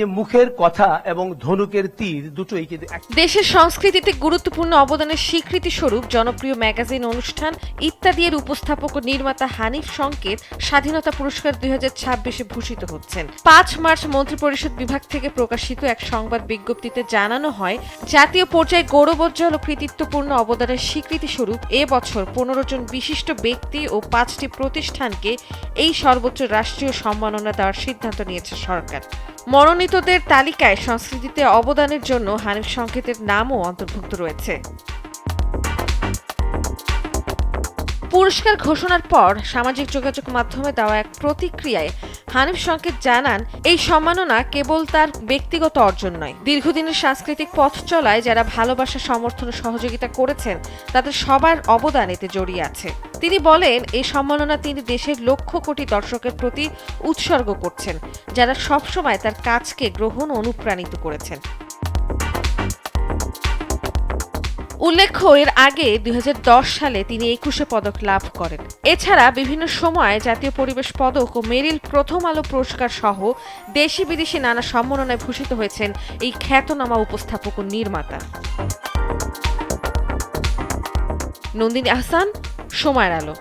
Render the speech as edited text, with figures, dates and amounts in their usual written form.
মুখের কথা এবং ধনুকের তীর দুটোই কিন্তু দেশের সংস্কৃতিতে গুরুত্বপূর্ণ অবদানের স্বীকৃতি স্বরূপ জনপ্রিয় ম্যাগাজিন অনুষ্ঠান ইত্যাদি এর উপস্থাপক ও নির্মাতা হানিফ সংকেত স্বাধীনতা পুরস্কার 2026-এ ভূষিত হচ্ছেন। 5 মার্চ মন্ত্রিপরিষদ বিভাগ থেকে প্রকাশিত এক সংবাদ বিজ্ঞপ্তিতে জানানো হয়, জাতীয় পর্যায়ে গৌরবোজ্জ্বল ও কৃতিত্বপূর্ণ অবদানের স্বীকৃতি স্বরূপ এবছর 15 জন বিশিষ্ট ব্যক্তি ও 5টি প্রতিষ্ঠানকে এই সর্বোচ্চ রাষ্ট্রীয় সম্মাননা দেওয়ার সিদ্ধান্ত নিয়েছে সরকার। মনোনীতদের তালিকায় সংস্কৃতিতে অবদানের জন্য হানিফ সংকেতের নামও অন্তর্ভুক্ত রয়েছে। পুরস্কার ঘোষণার পর সামাজিক যোগাযোগ মাধ্যমে দেওয়া এক প্রতিক্রিয়ায় হানিফ সংকেত জানান, এই সম্মাননা কেবল তার ব্যক্তিগত অর্জন নয়, দীর্ঘদিনের সাংস্কৃতিক পথ চলায় যারা ভালোবাসা, সমর্থন ও সহযোগিতা করেছেন তাদের সবার অবদান এতে জড়িয়ে আছে। তিনি বলেন, এই সম্মাননা তিনি দেশের লক্ষ কোটি দর্শকের প্রতি উৎসর্গ করছেন, যারা সবসময় তার কাজকে গ্রহণ ও অনুপ্রাণিত করেছেন। উল্লেখ্য, এর আগে 2010 সালে তিনি 21 পদক লাভ করেন। এছাড়া বিভিন্ন সময়ে জাতীয় পরিবেশ পদক ও মেরিল প্রথম আলো পুরস্কার সহ দেশি বিদেশি নানা সম্মাননায় ভূষিত হয়েছেন এই খ্যাতনামা উপস্থাপক ও নির্মাতা। নন্দিনী আহসান, সময়ের আলো।